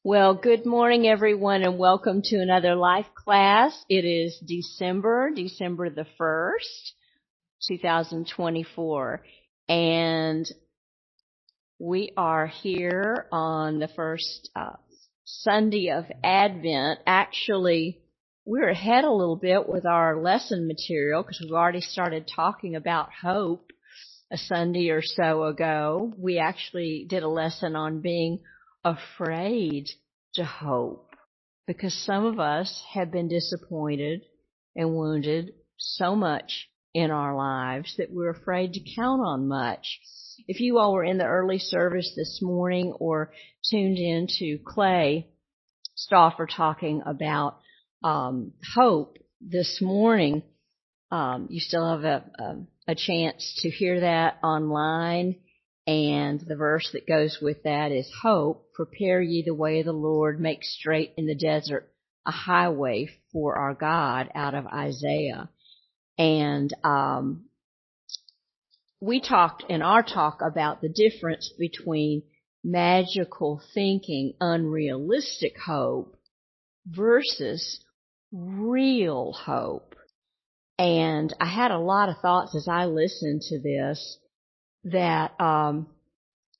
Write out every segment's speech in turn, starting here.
Well, good morning, everyone, and welcome to another life class. It is December the 1st, 2024, and we are here on the first Sunday of Advent. Actually, we're ahead a little bit with our lesson material because we've already started talking about hope a Sunday or so ago. We actually did a lesson on being afraid to hope because some of us have been disappointed and wounded so much in our lives that we're afraid to count on much. If you all were in the early service this morning or tuned in to Clay Stauffer talking about hope this morning, you still have a chance to hear that online. And the verse that goes with that is hope. Prepare ye the way of the Lord, make straight in the desert a highway for our God, out of Isaiah. And we talked in our talk about the difference between magical thinking, unrealistic hope versus real hope. And I had a lot of thoughts as I listened to this that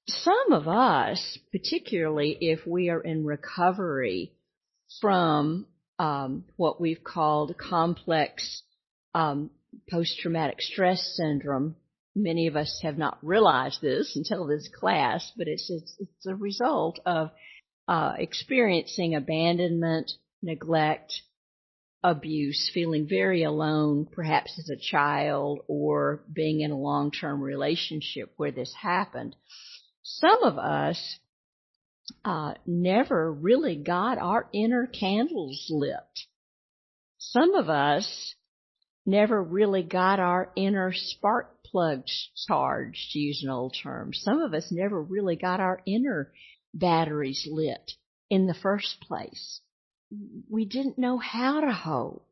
some of us, particularly if we are in recovery from what we've called complex post-traumatic stress syndrome, many of us have not realized this until this class, but it's a result of experiencing abandonment, neglect, abuse, feeling very alone, perhaps as a child, or being in a long-term relationship where this happened. Some of us never really got our inner candles lit. Some of us never really got our inner spark plugs charged, to use an old term. Some of us never really got our inner batteries lit in the first place. We didn't know how to hope.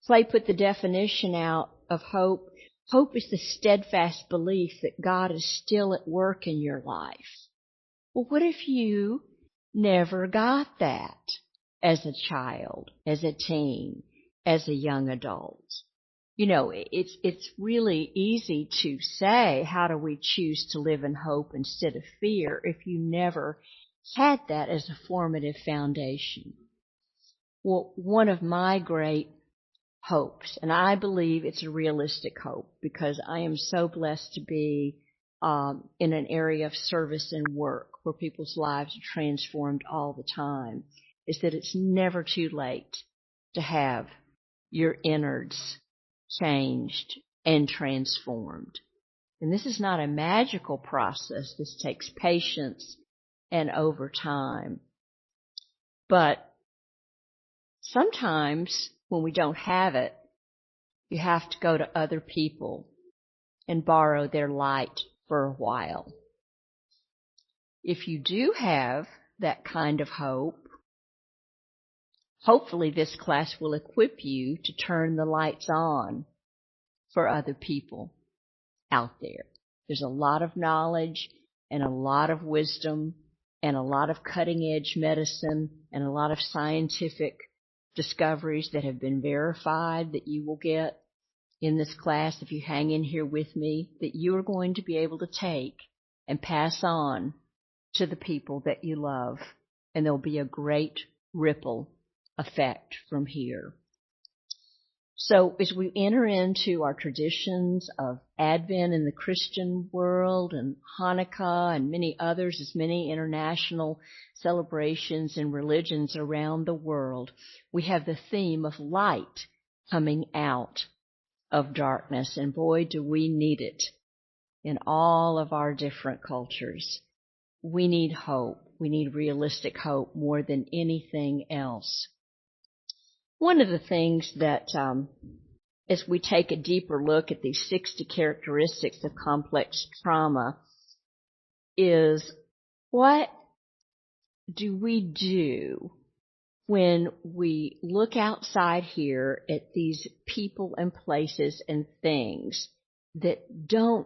Clay put the definition out of hope. Hope is the steadfast belief that God is still at work in your life. Well, what if you never got that as a child, as a teen, as a young adult? You know, it's really easy to say, how do we choose to live in hope instead of fear if you never had that as a formative foundation? Well, one of my great hopes, and I believe it's a realistic hope because I am so blessed to be in an area of service and work where people's lives are transformed all the time, is that it's never too late to have your innards changed and transformed. And this is not a magical process. This takes patience and over time. But sometimes when we don't have it, you have to go to other people and borrow their light for a while. If you do have that kind of hope, hopefully this class will equip you to turn the lights on for other people out there. There's a lot of knowledge and a lot of wisdom and a lot of cutting-edge medicine and a lot of scientific discoveries that have been verified that you will get in this class if you hang in here with me, that you are going to be able to take and pass on to the people that you love. And there'll be a great ripple effect from here. So as we enter into our traditions of Advent in the Christian world and Hanukkah and many others, as many international celebrations and religions around the world, we have the theme of light coming out of darkness. And boy, do we need it in all of our different cultures. We need hope. We need realistic hope more than anything else. One of the things that, as we take a deeper look at these 60 characteristics of complex trauma, is what do we do when we look outside here at these people and places and things that don't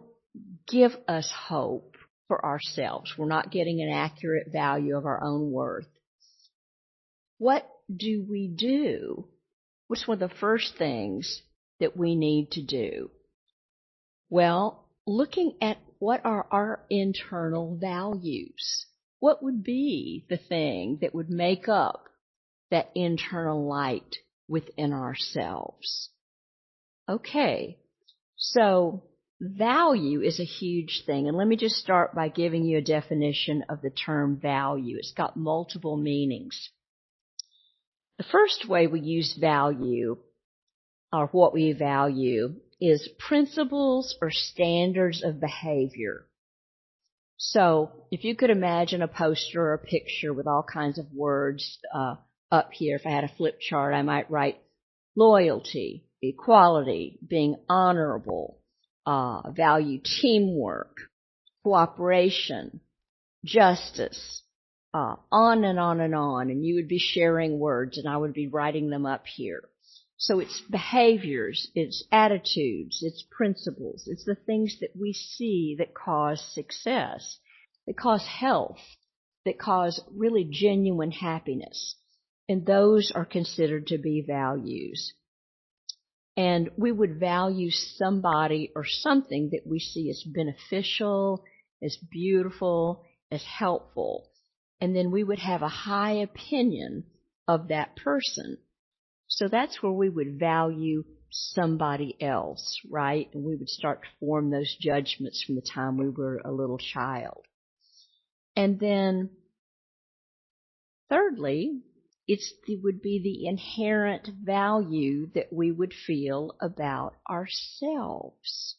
give us hope for ourselves. We're not getting an accurate value of our own worth. What do we do? What's one of the first things that we need to do? Well, looking at what are our internal values. What would be the thing that would make up that internal light within ourselves? Okay, so value is a huge thing, and let me just start by giving you a definition of the term value. It's got multiple meanings. The first way we use value, or what we value, is principles or standards of behavior. So if you could imagine a poster or a picture with all kinds of words up here, if I had a flip chart, I might write loyalty, equality, being honorable, value teamwork, cooperation, justice, on and on and on. And you would be sharing words and I would be writing them up here. So it's behaviors, it's attitudes, it's principles, it's the things that we see that cause success, that cause health, that cause really genuine happiness. And those are considered to be values. And we would value somebody or something that we see as beneficial, as beautiful, as helpful. And then we would have a high opinion of that person. So that's where we would value somebody else, right? And we would start to form those judgments from the time we were a little child. And then, thirdly, it would be the inherent value that we would feel about ourselves.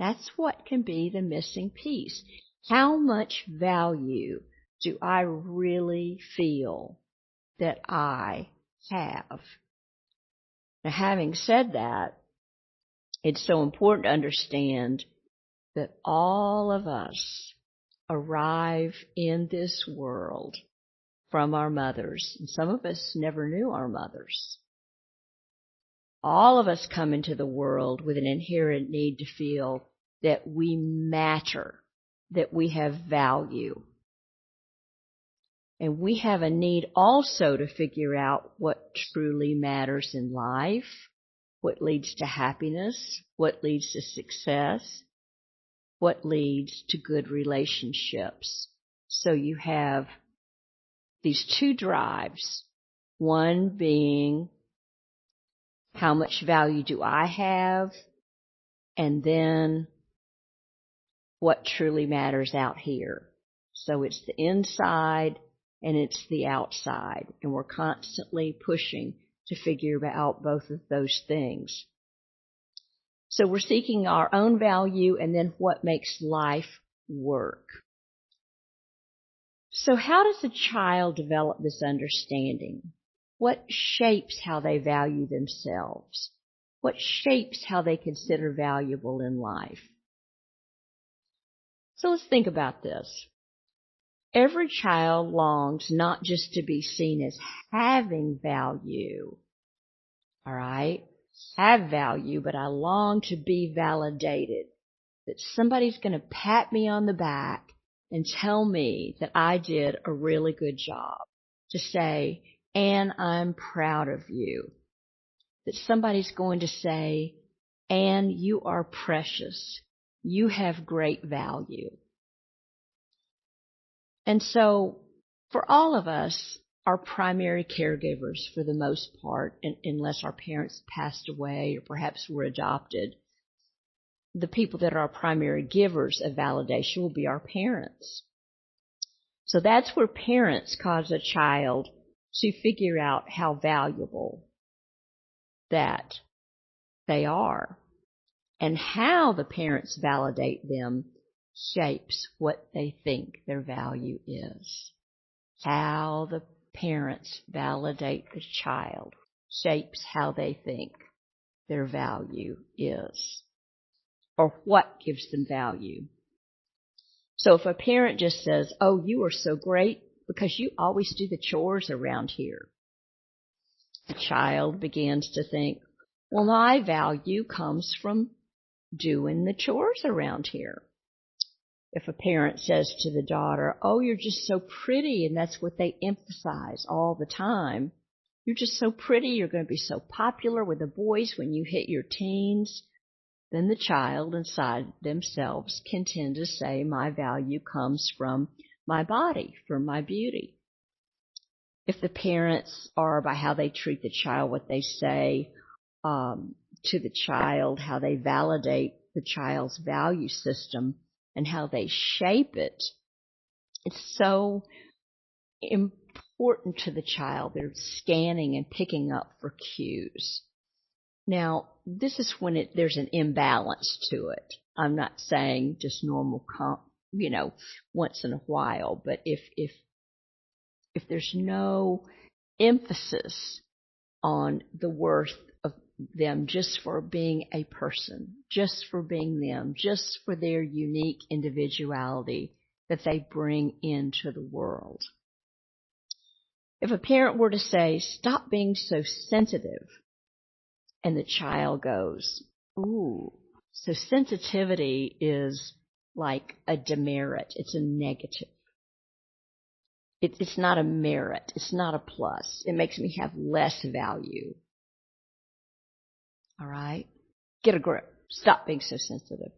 That's what can be the missing piece. How much value do I really feel that I have? Now, having said that, it's so important to understand that all of us arrive in this world from our mothers, and some of us never knew our mothers. All of us come into the world with an inherent need to feel that we matter, that we have value. And we have a need also to figure out what truly matters in life, what leads to happiness, what leads to success, what leads to good relationships. So you have these two drives, one being how much value do I have, and then what truly matters out here. So it's the inside and it's the outside, and we're constantly pushing to figure out both of those things. So we're seeking our own value and then what makes life work. So how does a child develop this understanding? What shapes how they value themselves? What shapes how they consider valuable in life? So let's think about this. Every child longs not just to be seen as having value, all right? Have value, but I long to be validated, that somebody's going to pat me on the back and tell me that I did a really good job, to say, "Anne, I'm proud of you." That somebody's going to say, "Anne, you are precious. You have great value." And so, for all of us, our primary caregivers, for the most part, unless our parents passed away or perhaps were adopted, the people that are our primary givers of validation will be our parents. So that's where parents cause a child to figure out how valuable that they are. And how the parents validate them shapes what they think their value is. How the parents validate the child shapes how they think their value is, or what gives them value. So if a parent just says, "Oh, you are so great because you always do the chores around here," the child begins to think, "Well, my value comes from doing the chores around here." If a parent says to the daughter, "Oh, you're just so pretty," and that's what they emphasize all the time, "You're just so pretty, you're going to be so popular with the boys when you hit your teens," then the child inside themselves can tend to say, "My value comes from my body, from my beauty." If the parents are, by how they treat the child, what they say to the child, how they validate the child's value system, and how they shape it, it's so important to the child. They're scanning and picking up for cues. Now, this is when there's an imbalance to it. I'm not saying just normal, once in a while, but if there's no emphasis on the worth of them just for being a person, just for being them, just for their unique individuality that they bring into the world. If a parent were to say, "Stop being so sensitive," and the child goes, "Ooh, so sensitivity is like a demerit. It's a negative. It's not a merit. It's not a plus. It makes me have less value." All right? Get a grip. Stop being so sensitive.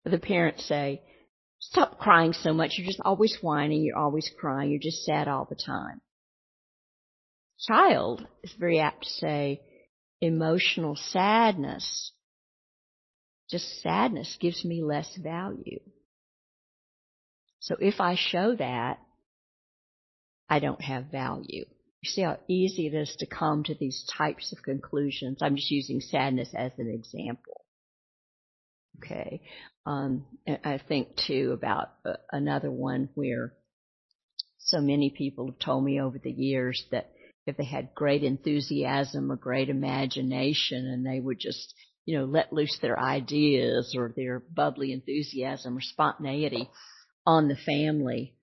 The parents say, "Stop crying so much. You're just always whining. You're always crying. You're just sad all the time." Child is very apt to say, "Emotional sadness, just sadness, gives me less value. So if I show that, I don't have value." You see how easy it is to come to these types of conclusions. I'm just using sadness as an example. Okay. And I think, too, about another one where so many people have told me over the years that if they had great enthusiasm or great imagination and they would just, let loose their ideas or their bubbly enthusiasm or spontaneity on the family,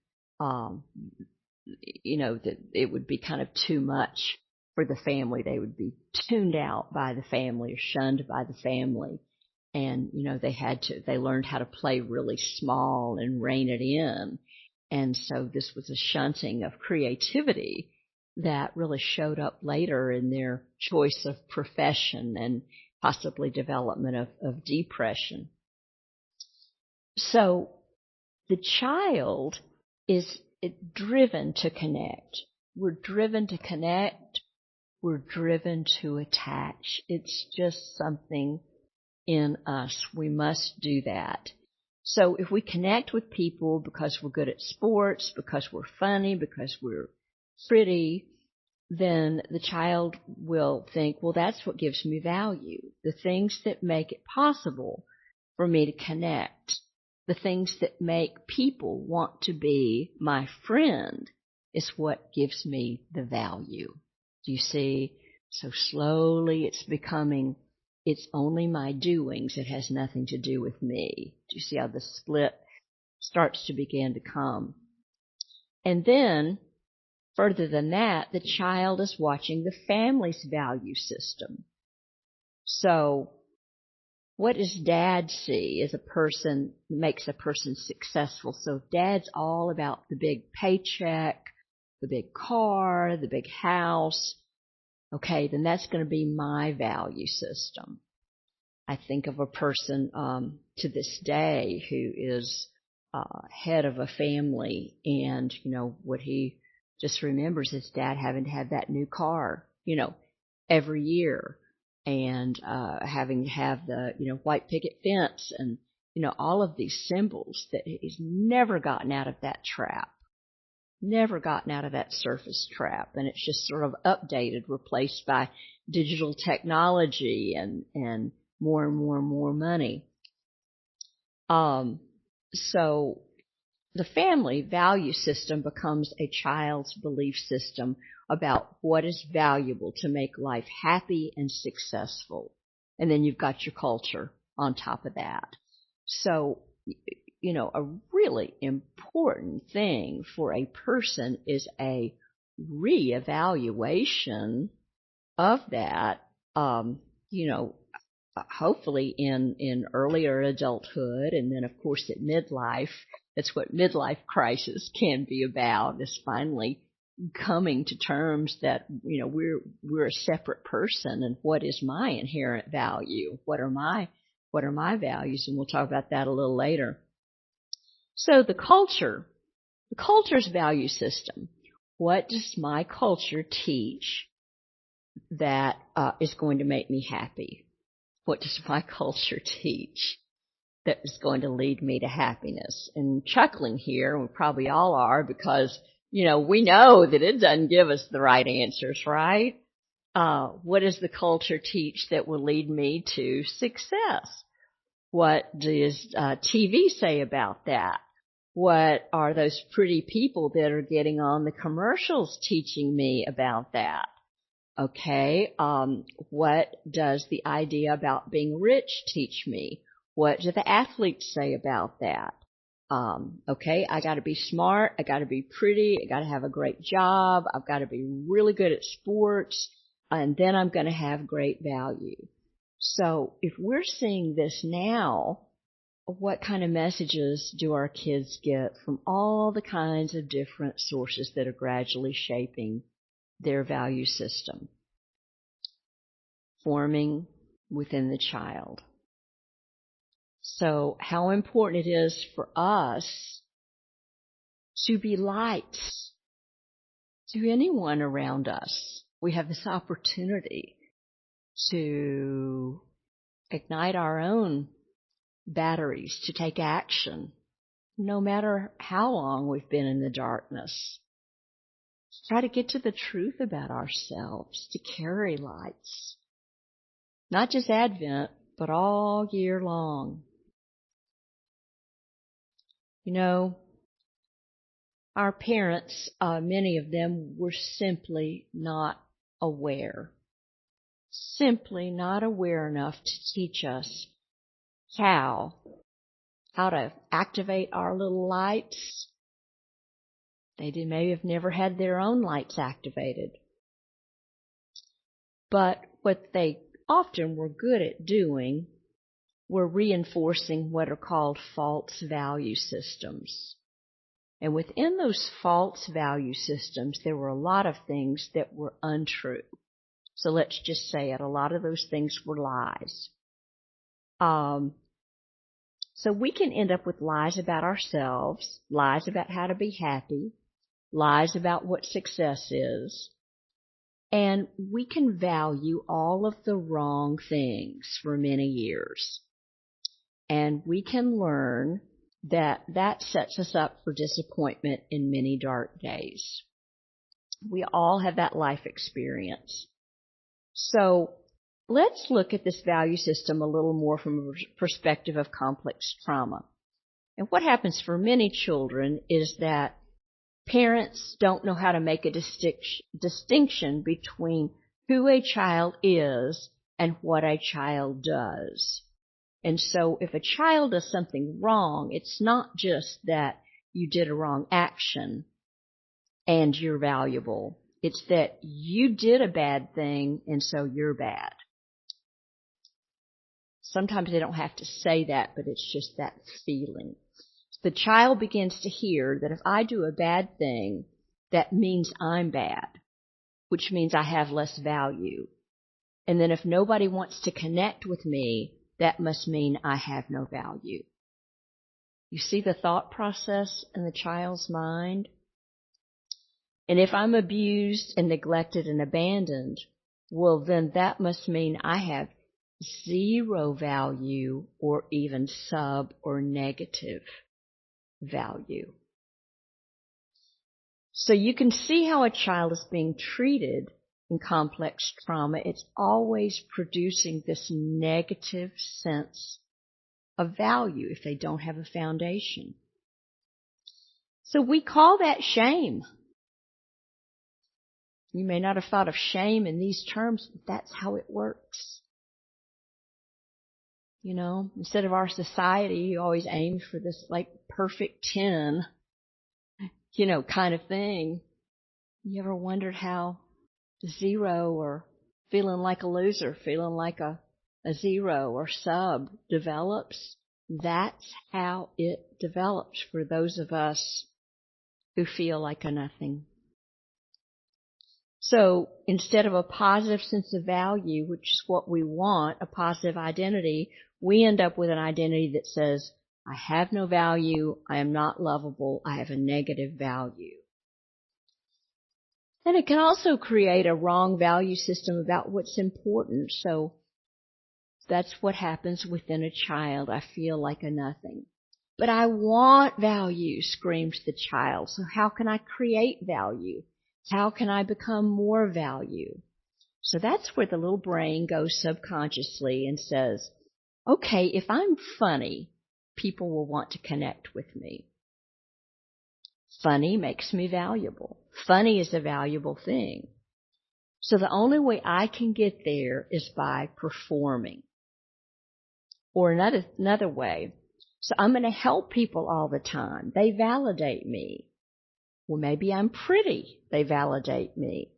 that it would be kind of too much for the family. They would be tuned out by the family or shunned by the family. And, they learned how to play really small and rein it in. And so this was a shunting of creativity that really showed up later in their choice of profession and possibly development of depression. So the child is driven to connect. We're driven to connect. We're driven to attach. It's just something in us. We must do that. So if we connect with people because we're good at sports, because we're funny, because we're pretty, then the child will think, well, that's what gives me value. The things that make it possible for me to connect, the things that make people want to be my friend is what gives me the value. Do you see? So slowly it's becoming, it's only my doings. It has nothing to do with me. Do you see how the split starts to begin to come? And then, further than that, the child is watching the family's value system. So, what does dad see as a person, makes a person successful? So if dad's all about the big paycheck, the big car, the big house, okay, then that's going to be my value system. I think of a person to this day who is head of a family, and, what he just remembers his dad having to have that new car, every year, and having to have the, white picket fence and, all of these symbols that he's never gotten out of that trap, never gotten out of that surface trap. And it's just sort of updated, replaced by digital technology and more and more and more money. So the family value system becomes a child's belief system about what is valuable to make life happy and successful. And then you've got your culture on top of that. So, a really important thing for a person is a reevaluation of that. hopefully in earlier adulthood, and then of course at midlife. That's what midlife crisis can be about, is finally coming to terms that, we're a separate person, and what is my inherent value? What are my values? And we'll talk about that a little later. So the culture's value system. What does my culture teach that is going to make me happy? What does my culture teach that is going to lead me to happiness? And chuckling here, we probably all are, because, we know that it doesn't give us the right answers, right? What does the culture teach that will lead me to success? What does TV say about that? What are those pretty people that are getting on the commercials teaching me about that? Okay, what does the idea about being rich teach me? What do the athletes say about that? Okay, I gotta be smart, I gotta be pretty, I gotta have a great job, I've gotta be really good at sports, and then I'm gonna have great value. So if we're seeing this now, what kind of messages do our kids get from all the kinds of different sources that are gradually shaping their value system, forming within the child? So how important it is for us to be lights to anyone around us. We have this opportunity to ignite our own batteries, to take action, no matter how long we've been in the darkness. Try to get to the truth about ourselves, to carry lights. Not just Advent, but all year long. Our parents, many of them, were simply not aware. Simply not aware enough to teach us how to activate our little lights. They may have never had their own lights activated. But what they often were good at doing were reinforcing what are called false value systems. And within those false value systems, there were a lot of things that were untrue. So let's just say it. A lot of those things were lies. So we can end up with lies about ourselves, lies about how to be happy, lies about what success is, and we can value all of the wrong things for many years. And we can learn that sets us up for disappointment in many dark days. We all have that life experience. So let's look at this value system a little more from a perspective of complex trauma. And what happens for many children is that parents don't know how to make a distinction between who a child is and what a child does. And so if a child does something wrong, it's not just that you did a wrong action and you're valuable. It's that you did a bad thing and so you're bad. Sometimes they don't have to say that, but it's just that feeling. The child begins to hear that if I do a bad thing, that means I'm bad, which means I have less value. And then if nobody wants to connect with me, that must mean I have no value. You see the thought process in the child's mind? And if I'm abused and neglected and abandoned, well, then that must mean I have zero value or even sub or negative value. So you can see how a child is being treated in complex trauma. It's always producing this negative sense of value if they don't have a foundation. So we call that shame. You may not have thought of shame in these terms, but that's how it works. Instead of our society always aims for this perfect 10, kind of thing. You ever wondered how 0 or feeling like a loser, feeling like a a zero or sub develops, that's how it develops for those of us who feel like a nothing. So instead of a positive sense of value, which is what we want, a positive identity, we end up with an identity that says, I have no value, I am not lovable, I have a negative value. And it can also create a wrong value system about what's important. So that's what happens within a child. I feel like a nothing. But I want value, screams the child. So how can I create value? How can I become more value? So that's where the little brain goes subconsciously and says, okay, if I'm funny, people will want to connect with me. Funny makes me valuable. Funny is a valuable thing. So the only way I can get there is by performing. Or another way. So I'm going to help people all the time. They validate me. Well, maybe I'm pretty. They validate me.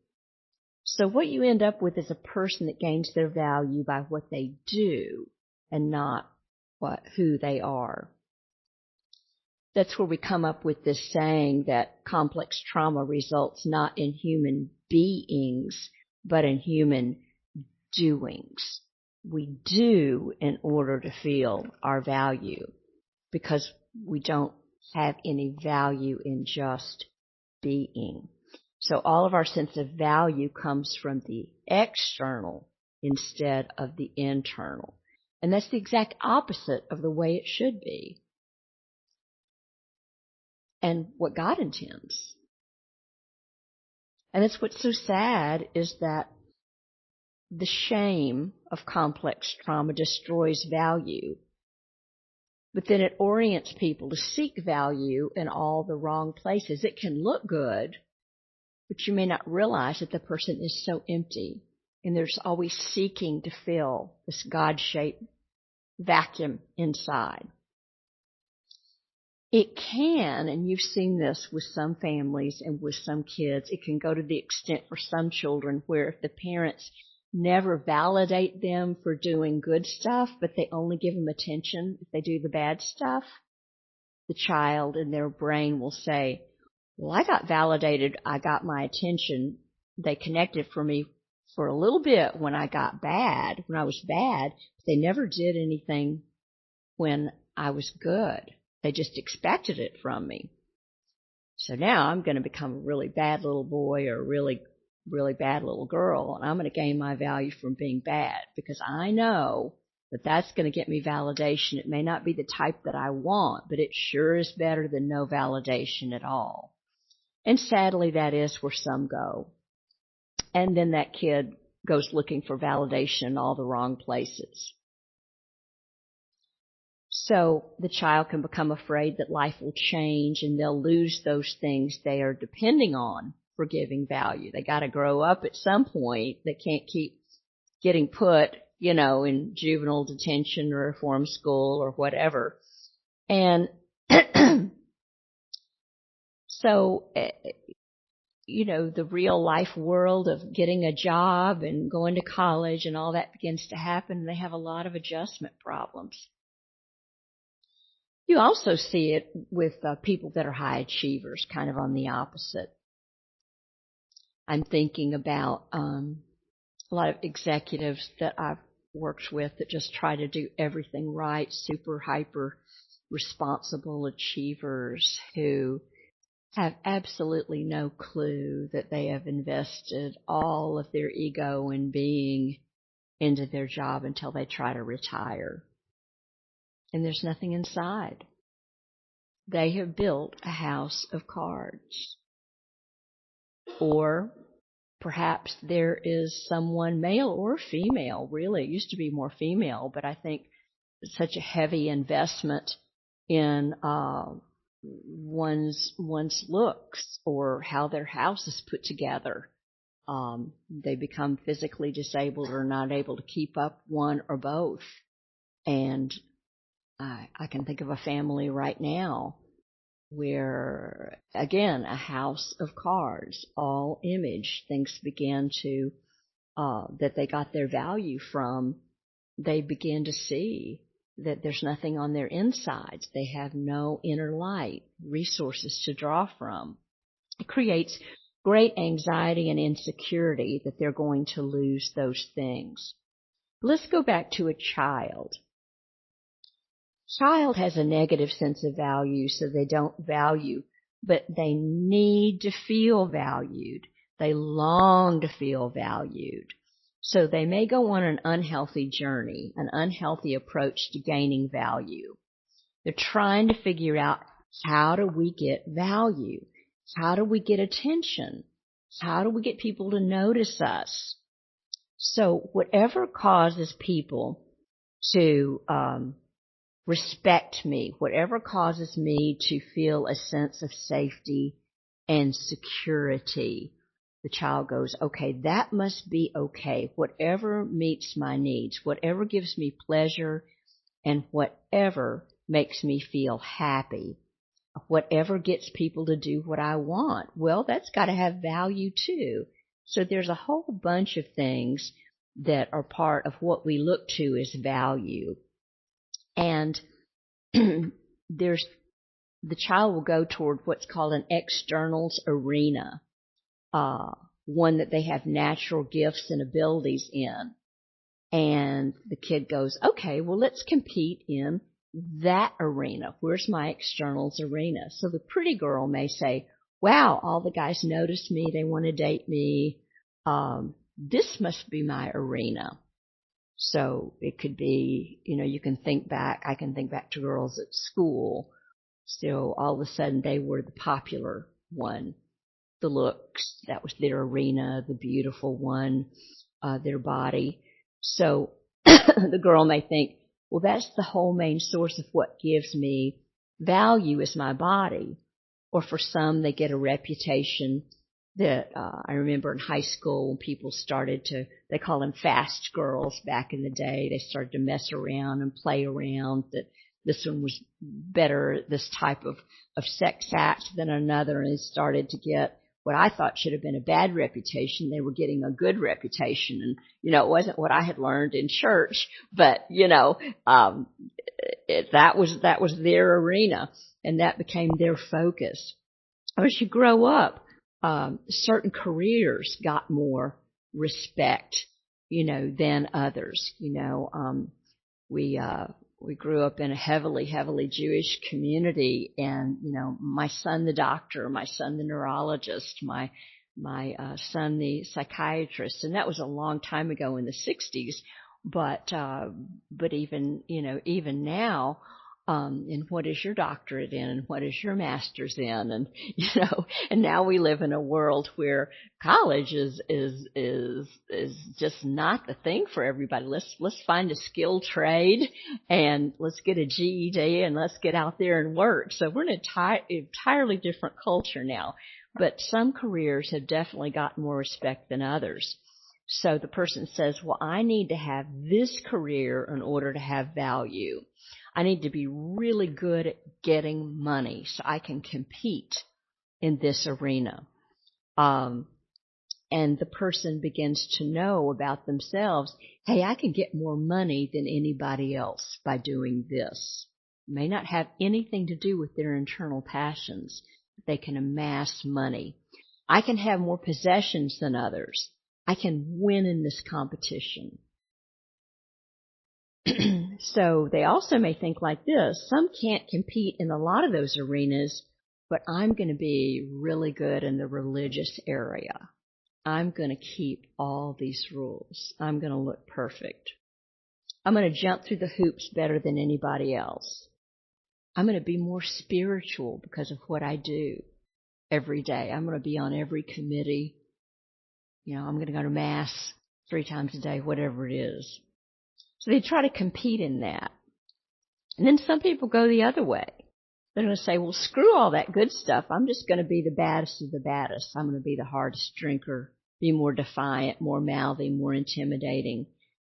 So what you end up with is a person that gains their value by what they do and not who they are. That's where we come up with this saying that complex trauma results not in human beings, but in human doings. We do in order to feel our value because we don't have any value in just being. So all of our sense of value comes from the external instead of the internal. And that's the exact opposite of the way it should be. And what God intends. And that's what's so sad is that the shame of complex trauma destroys value. But then it orients people to seek value in all the wrong places. It can look good, but you may not realize that the person is so empty. And there's always seeking to fill this God-shaped vacuum inside. It can, and you've seen this with some families and with some kids, it can go to the extent for some children where if the parents never validate them for doing good stuff, but they only give them attention if they do the bad stuff, the child in their brain will say, well, I got validated, I got my attention, they connected for me for a little bit when I was bad, but they never did anything when I was good. They just expected it from me. So now I'm going to become a really bad little boy or a really, really bad little girl, and I'm going to gain my value from being bad because I know that that's going to get me validation. It may not be the type that I want, but it sure is better than no validation at all. And sadly, that is where some go. And then that kid goes looking for validation in all the wrong places. So the child can become afraid that life will change and they'll lose those things they are depending on for giving value. They got to grow up at some point. They can't keep getting put, in juvenile detention or reform school or whatever. And so, the real life world of getting a job and going to college and all that begins to happen. And they have a lot of adjustment problems. You also see it with people that are high achievers, kind of on the opposite. I'm thinking about a lot of executives that I've worked with that just try to do everything right, super hyper responsible achievers who have absolutely no clue that they have invested all of their ego and being into their job until they try to retire. And there's nothing inside. They have built a house of cards. Or perhaps there is someone, male or female, really. It used to be more female, but I think it's such a heavy investment in one's looks or how their house is put together. They become physically disabled or not able to keep up one or both. And I can think of a family right now where, again, a house of cards, all image, things began to, that they got their value from they begin to see that there's nothing on their insides. They have no inner light, resources to draw from. It creates great anxiety and insecurity that they're going to lose those things. Let's go back to a child. Child has a negative sense of value, so they don't value, but they need to feel valued. They long to feel valued. So they may go on an unhealthy journey, an unhealthy approach to gaining value. They're trying to figure out, how do we get value? How do we get attention? How do we get people to notice us? So whatever causes people to respect me, whatever causes me to feel a sense of safety and security, the child goes, okay, that must be okay. Whatever meets my needs, whatever gives me pleasure, and whatever makes me feel happy, whatever gets people to do what I want, well, that's got to have value too. So there's a whole bunch of things that are part of what we look to as value. And the child will go toward what's called an externals arena, one that they have natural gifts and abilities in. And the kid goes, okay, well, let's compete in that arena. Where's my externals arena? So the pretty girl may say, wow, all the guys notice me. They want to date me. This must be my arena. So it could be, you can think back. I can think back to girls at school. So all of a sudden they were the popular one. The looks, that was their arena, the beautiful one, their body. So the girl may think, well, that's the whole main source of what gives me value is my body. Or for some, they get a reputation that I remember in high school when people started to, they call them fast girls back in the day. They started to mess around and play around, that this one was better at this type of sex act than another, and they started to get what I thought should have been a bad reputation. They were getting a good reputation. And, it wasn't what I had learned in church, but, that was their arena, and that became their focus. As you grow up, certain careers got more respect, than others. We grew up in a heavily Jewish community, and, my son, the doctor, my son, the neurologist, my son, the psychiatrist, and that was a long time ago in the 60s. But even now, and what is your doctorate in, and what is your master's in, and and now we live in a world where college is just not the thing for everybody. Let's find a skilled trade, and let's get a GED, and let's get out there and work. So we're in an entirely different culture now. But some careers have definitely gotten more respect than others. So the person says, well, I need to have this career in order to have value. I need to be really good at getting money so I can compete in this arena. And the person begins to know about themselves, hey, I can get more money than anybody else by doing this. It may not have anything to do with their internal passions. They can amass money. I can have more possessions than others. I can win in this competition. So they also may think like this. Some can't compete in a lot of those arenas, but I'm going to be really good in the religious area. I'm going to keep all these rules. I'm going to look perfect. I'm going to jump through the hoops better than anybody else. I'm going to be more spiritual because of what I do every day. I'm going to be on every committee. I'm going to go to Mass 3 times a day, whatever it is. So they try to compete in that. And then some people go the other way. They're going to say, well, screw all that good stuff. I'm just going to be the baddest of the baddest. I'm going to be the hardest drinker, be more defiant, more mouthy, more intimidating.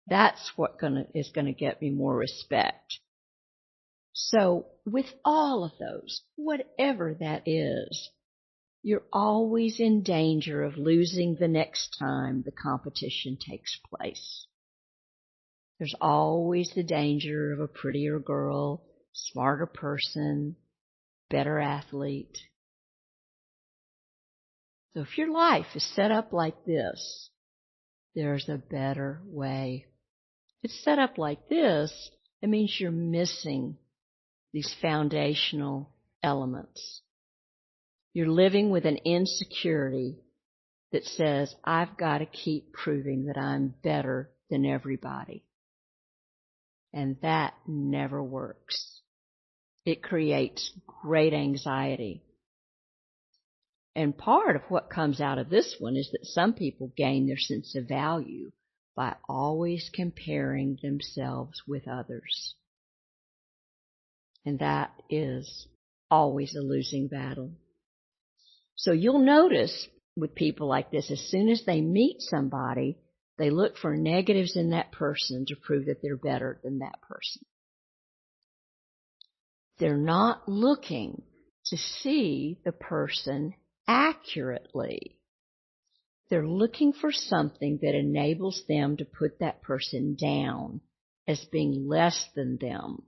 That's what is going to get me more respect. So with all of those, whatever that is, you're always in danger of losing the next time the competition takes place. There's always the danger of a prettier girl, smarter person, better athlete. So if your life is set up like this, there's a better way. If it's set up like this, it means you're missing these foundational elements. You're living with an insecurity that says, I've got to keep proving that I'm better than everybody. And that never works. It creates great anxiety. And part of what comes out of this one is that some people gain their sense of value by always comparing themselves with others. And that is always a losing battle. So you'll notice with people like this, as soon as they meet somebody, they look for negatives in that person to prove that they're better than that person. They're not looking to see the person accurately. They're looking for something that enables them to put that person down as being less than them.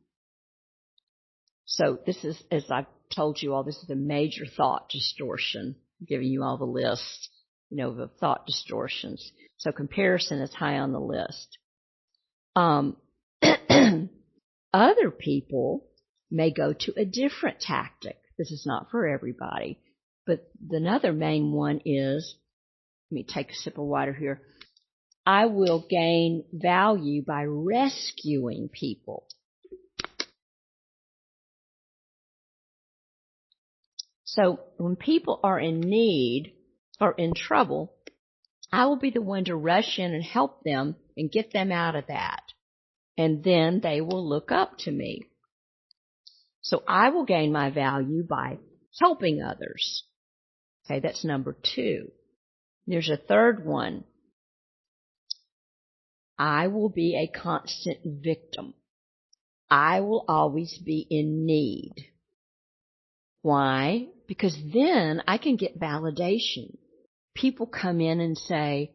So this is, as I've told you all, this is a major thought distortion. I'm giving you all the list, of thought distortions. So comparison is high on the list. Other people may go to a different tactic. This is not for everybody. But another main one is, let me take a sip of water here. I will gain value by rescuing people. So when people are in need or in trouble, I will be the one to rush in and help them and get them out of that. And then they will look up to me. So I will gain my value by helping others. Okay, that's number 2. There's a third one. I will be a constant victim. I will always be in need. Why? Because then I can get validation. People come in and say,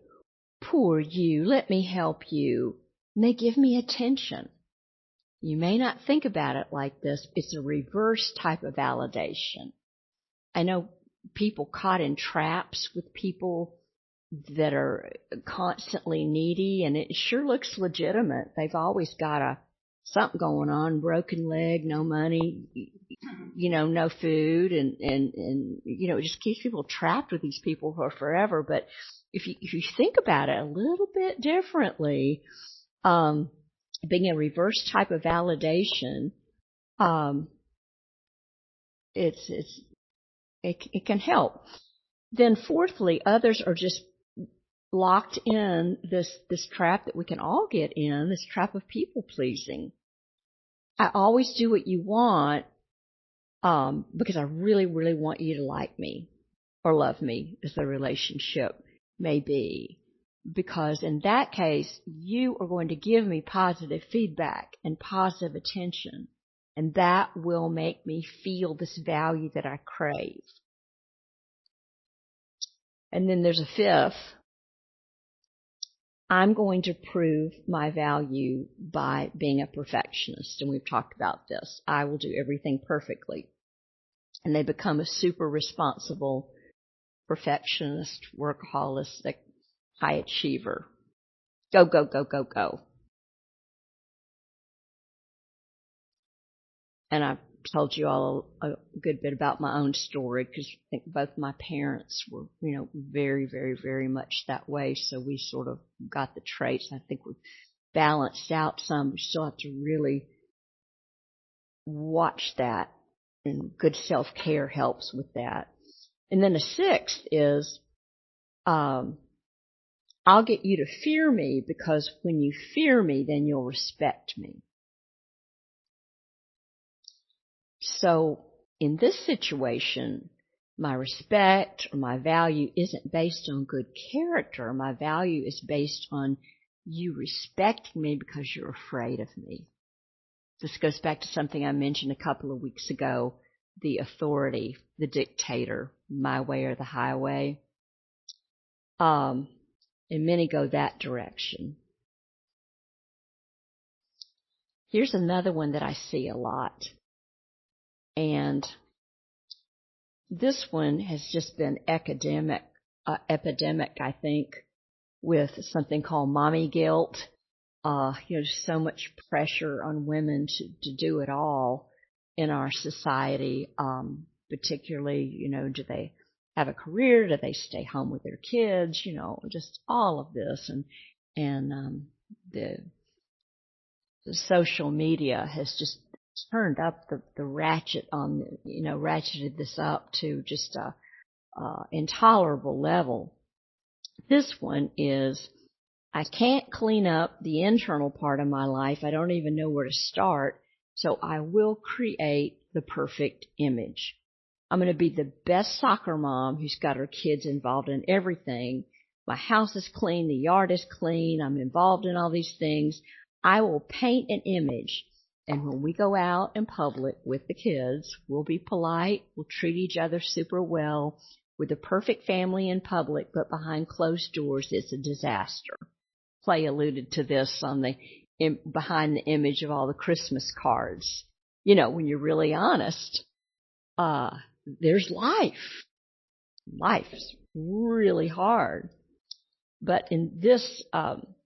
poor you, let me help you. And they give me attention. You may not think about it like this. It's a reverse type of validation. I know people caught in traps with people that are constantly needy, and it sure looks legitimate. They've always got something going on, broken leg, no money, no food, and it just keeps people trapped with these people for forever. But if you think about it a little bit differently, being a reverse type of validation, it can help. Then fourthly, others are just locked in this trap that we can all get in, this trap of people pleasing. I always do what you want, because I really, really want you to like me or love me, as the relationship may be. Because in that case, you are going to give me positive feedback and positive attention, and that will make me feel this value that I crave. And then there's a fifth. I'm going to prove my value by being a perfectionist, and we've talked about this. I will do everything perfectly. And they become a super responsible perfectionist, workaholic, high achiever. Go, go, go, go, go. And I've told you all a good bit about my own story, because I think both my parents were, very, very, very much that way. So we sort of got the traits. I think we've balanced out some. We still have to really watch that, and good self-care helps with that. And then the sixth is, I'll get you to fear me, because when you fear me, then you'll respect me. So in this situation, my respect or my value isn't based on good character. My value is based on you respecting me because you're afraid of me. This goes back to something I mentioned a couple of weeks ago, the authority, the dictator, my way or the highway. And many go that direction. Here's another one that I see a lot. And this one has just been epidemic, I think, with something called mommy guilt. There's so much pressure on women to do it all in our society, particularly, do they have a career? Do they stay home with their kids? Just all of this. And the social media has just turned up the ratchet on, ratcheted this up to just a intolerable level. This one is, I can't clean up the internal part of my life. I don't even know where to start. So I will create the perfect image. I'm going to be the best soccer mom who's got her kids involved in everything. My house is clean. The yard is clean. I'm involved in all these things. I will paint an image. And when we go out in public with the kids, we'll be polite. We'll treat each other super well. We're the perfect family in public, but behind closed doors, it's a disaster. Clay alluded to this on behind the image of all the Christmas cards. When you're really honest, there's life. Life's really hard. But in this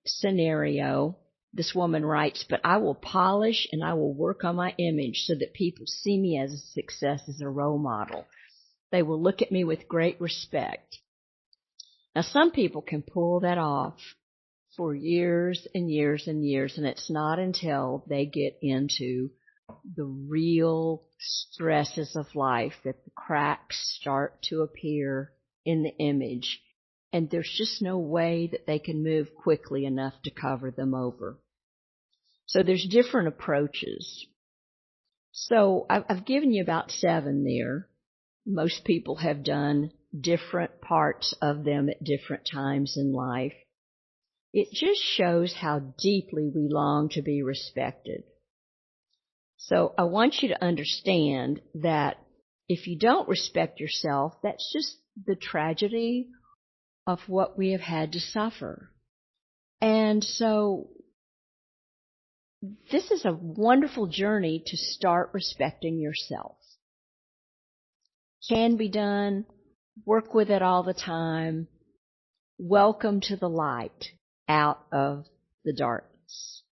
scenario, this woman writes, but I will polish and I will work on my image so that people see me as a success, as a role model. They will look at me with great respect. Now, some people can pull that off for years and years and years, and it's not until they get into the real stresses of life that the cracks start to appear in the image, and there's just no way that they can move quickly enough to cover them over. So there's different approaches. So I've given you about 7 there. Most people have done different parts of them at different times in life. It just shows how deeply we long to be respected. So I want you to understand that if you don't respect yourself, that's just the tragedy of what we have had to suffer. And so this is a wonderful journey to start respecting yourself. Can be done. Work with it all the time. Welcome to the light out of the darkness.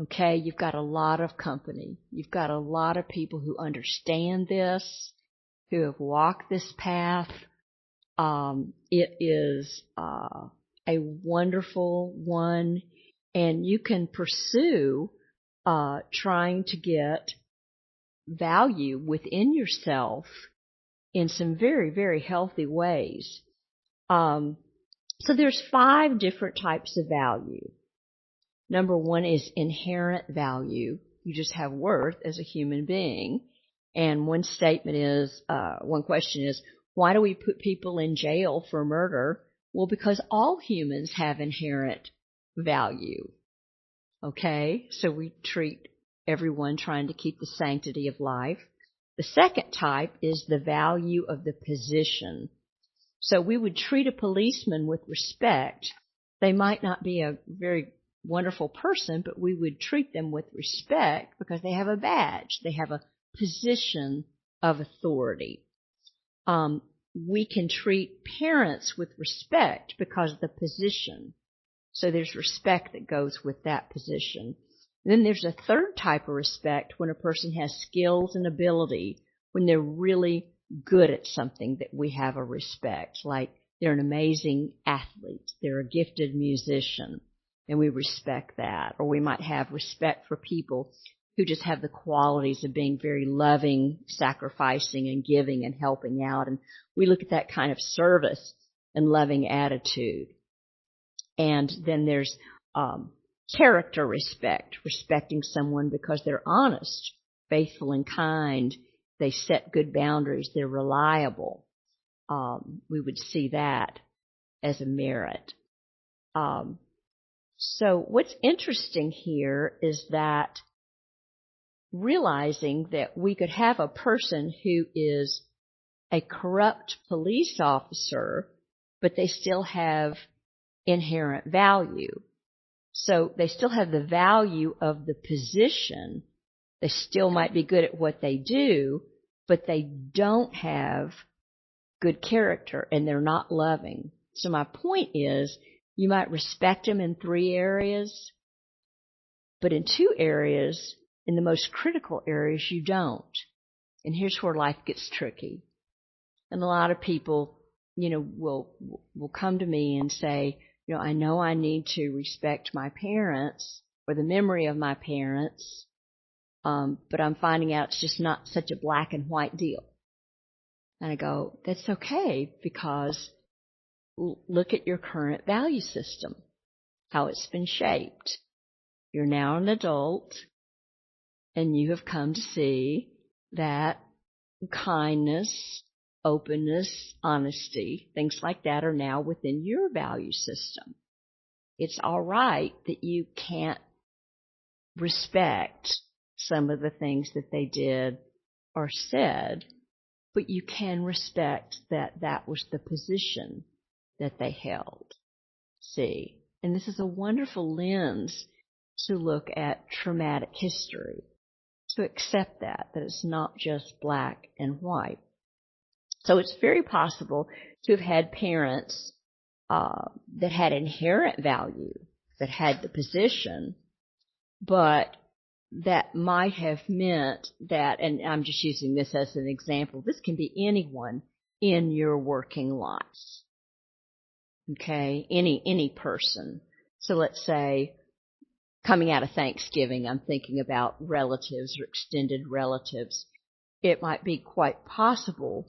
Okay, you've got a lot of company. You've got a lot of people who understand this, who have walked this path. It is a wonderful one, and you can pursue trying to get value within yourself in some very, very healthy ways. So there's 5 different types of value. Number 1 is inherent value. You just have worth as a human being. And one question is, why do we put people in jail for murder? Well, because all humans have inherent value. Okay? So we treat everyone trying to keep the sanctity of life. The second type is the value of the position. So we would treat a policeman with respect. They might not be a very wonderful person, but we would treat them with respect because they have a badge. They have a position of authority. We can treat parents with respect because of the position. So there's respect that goes with that position. And then there's a third type of respect when a person has skills and ability, when they're really good at something that we have a respect, like they're an amazing athlete, they're a gifted musician, and we respect that. Or we might have respect for people who just have the qualities of being very loving, sacrificing, and giving and helping out. And we look at that kind of service and loving attitude. And then there's character respect, respecting someone because they're honest, faithful, and kind. They set good boundaries. They're reliable. We would see that as a merit. So what's interesting here is that realizing that we could have a person who is a corrupt police officer, but they still have inherent value. So they still have the value of the position. They still might be good at what they do, but they don't have good character and they're not loving. So my point is, you might respect them in 3 areas, but in 2 areas, in the most critical areas, you don't. And here's where life gets tricky. And a lot of people, will come to me and say, I know I need to respect my parents or the memory of my parents, but I'm finding out it's just not such a black and white deal. And I go, that's okay, because look at your current value system, how it's been shaped. You're now an adult, and you have come to see that kindness, openness, honesty, things like that are now within your value system. It's all right that you can't respect some of the things that they did or said, but you can respect that that was the position that they held. See? And this is a wonderful lens to look at traumatic history, to accept that it's not just black and white. So it's very possible to have had parents that had inherent value, that had the position, but that might have meant that, and I'm just using this as an example, this can be anyone in your working life. Okay? Any person. So let's say, coming out of Thanksgiving, I'm thinking about relatives or extended relatives. It might be quite possible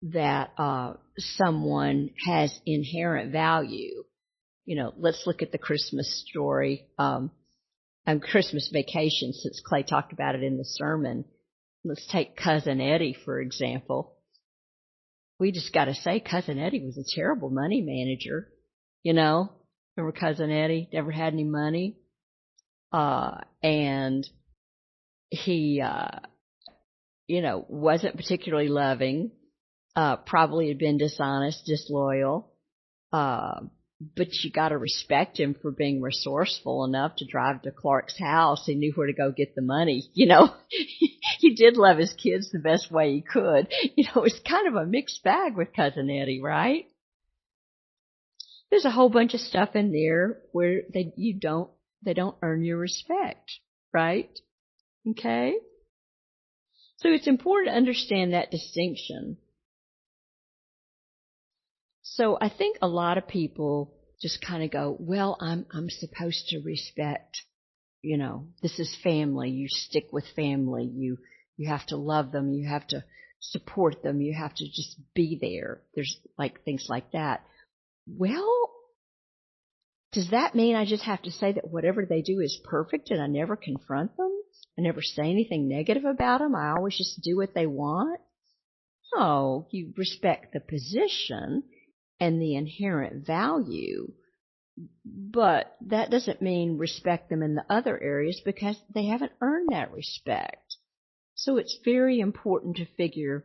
that someone has inherent value. Let's look at the Christmas story, Christmas Vacation, since Clay talked about it in the sermon. Let's take Cousin Eddie, for example. We just got to say Cousin Eddie was a terrible money manager. Remember Cousin Eddie? Never had any money. And he, wasn't particularly loving, probably had been dishonest, disloyal, but you gotta respect him for being resourceful enough to drive to Clark's house. He knew where to go get the money, He did love his kids the best way he could. It's kind of a mixed bag with Cousin Eddie, right? There's a whole bunch of stuff in there where they don't earn your respect, right? Okay? So it's important to understand that distinction. So I think a lot of people just kind of go, well, I'm supposed to respect, this is family. You stick with family. You have to love them. You have to support them. You have to just be there. There's things like that. Well, does that mean I just have to say that whatever they do is perfect and I never confront them? I never say anything negative about them? I always just do what they want? No, you respect the position and the inherent value, but that doesn't mean respect them in the other areas because they haven't earned that respect. So it's very important to figure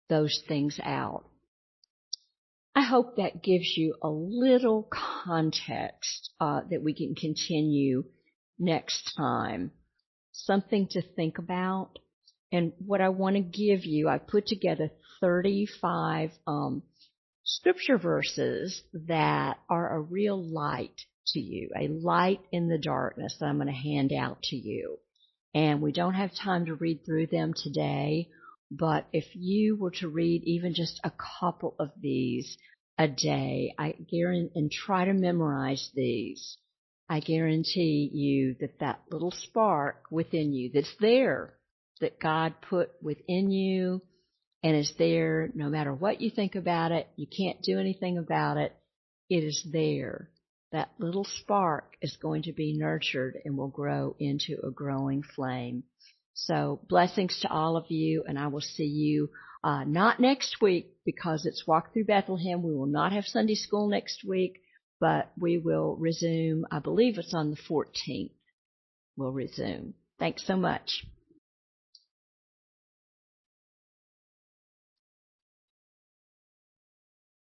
those things out. I hope that gives you a little context that we can continue next time. Something to think about. And what I want to give you, I put together 35 scripture verses that are a real light to you, a light in the darkness that I'm going to hand out to you. And we don't have time to read through them today, but if you were to read even just a couple of these a day, I guarantee, and try to memorize these, I guarantee you that little spark within you that's there, that God put within you and is there no matter what you think about it, you can't do anything about it, it is there. That little spark is going to be nurtured and will grow into a growing flame. So blessings to all of you, and I will see you not next week because it's Walk Through Bethlehem. We will not have Sunday school next week, but we will resume, I believe it's on the 14th. We'll resume. Thanks so much.